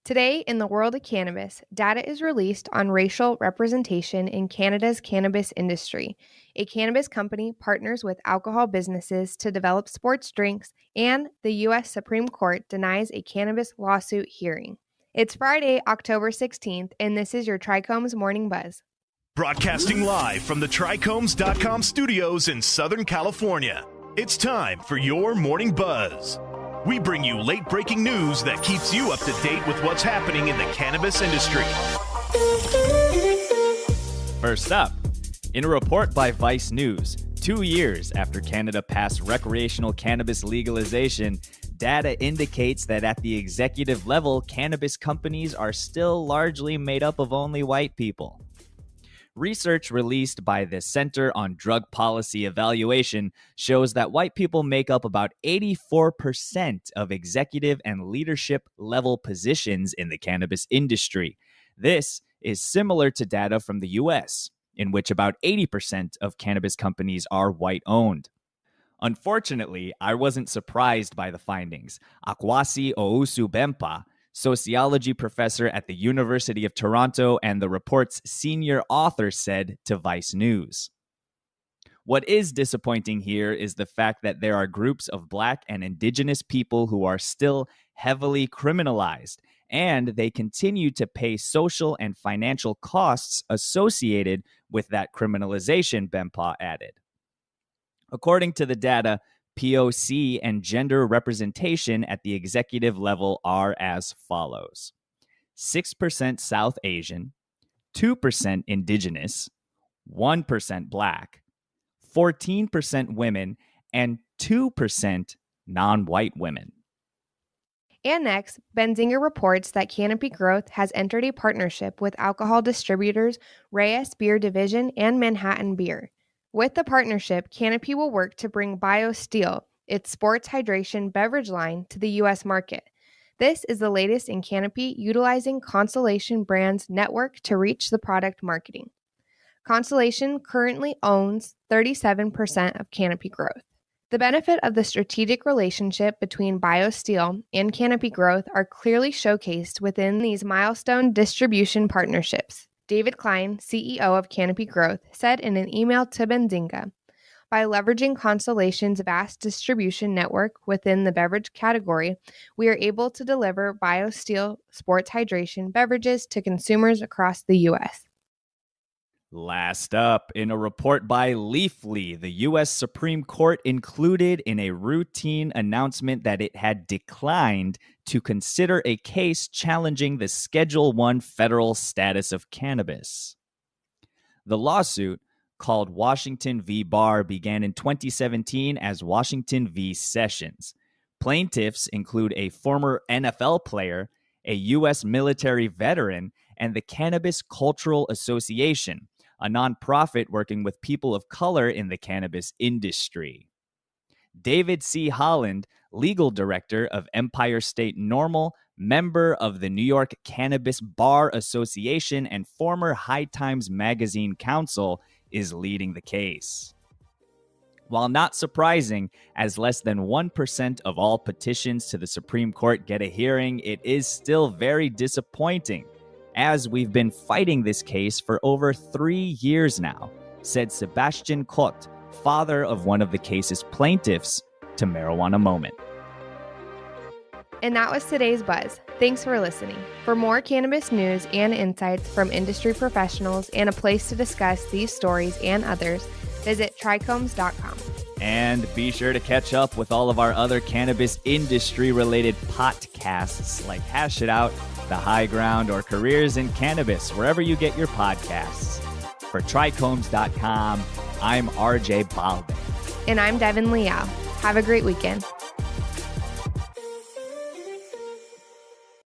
Today, in the world of cannabis, data is released on racial representation in Canada's cannabis industry. A cannabis company partners with alcohol businesses to develop sports drinks, and the U.S. Supreme Court denies a cannabis lawsuit hearing. It's Friday, October 16th, and this is your TRICHOMES Morning Buzz. Broadcasting live from the TRICHOMES.com studios in Southern California. It's time for your Morning Buzz. We bring you late-breaking news that keeps you up to date with what's happening in the cannabis industry. First up, in a report by Vice News, 2 years after Canada passed recreational cannabis legalization, data indicates that at the executive level, cannabis companies are still largely made up of only white people. Research released by the Center on Drug Policy Evaluation shows that white people make up about 84% of executive and leadership level positions in the cannabis industry. This is similar to data from the US, in which about 80% of cannabis companies are white-owned. Unfortunately, I wasn't surprised by the findings. Akwasi Ousu-Bempah, sociology professor at the University of Toronto and the report's senior author, said to Vice News. What is disappointing here is the fact that there are groups of Black and Indigenous people who are still heavily criminalized, and they continue to pay social and financial costs associated with that criminalization, Bempah added. According to the data, POC and gender representation at the executive level are as follows: 6% South Asian, 2% Indigenous, 1% Black, 14% women, and 2% non-white women. And next, Benzinger reports that Canopy Growth has entered a partnership with alcohol distributors Reyes Beer Division and Manhattan Beer. With the partnership, Canopy will work to bring BioSteel, its sports hydration beverage line, to the U.S. market. This is the latest in Canopy utilizing Constellation Brands' network to reach the product marketing. Constellation currently owns 37% of Canopy Growth. The benefit of the strategic relationship between BioSteel and Canopy Growth are clearly showcased within these milestone distribution partnerships. David Klein, CEO of Canopy Growth, said in an email to Benzinga, "By leveraging Constellation's vast distribution network within the beverage category, we are able to deliver BioSteel sports hydration beverages to consumers across the U.S. Last up, in a report by Leafly, the U.S. Supreme Court included in a routine announcement that it had declined to consider a case challenging the Schedule I federal status of cannabis. The lawsuit, called Washington v. Barr, began in 2017 as Washington v. Sessions. Plaintiffs include a former NFL player, a U.S. military veteran, and the Cannabis Cultural Association, a nonprofit working with people of color in the cannabis industry. David C. Holland, legal director of Empire State Normal, member of the New York Cannabis Bar Association, and former High Times Magazine counsel, is leading the case. While not surprising, as less than 1% of all petitions to the Supreme Court get a hearing, it is still very disappointing, as we've been fighting this case for over 3 years now, said Sebastian Kott, father of one of the case's plaintiffs, to Marijuana Moment. And that was today's Buzz. Thanks for listening. For more cannabis news and insights from industry professionals and a place to discuss these stories and others, visit trichomes.com. And be sure to catch up with all of our other cannabis industry-related podcasts like Hash It Out, The High Ground, or Careers in Cannabis, wherever you get your podcasts. For trichomes.com, I'm RJ Balvin. And I'm Devin Liao. Have a great weekend.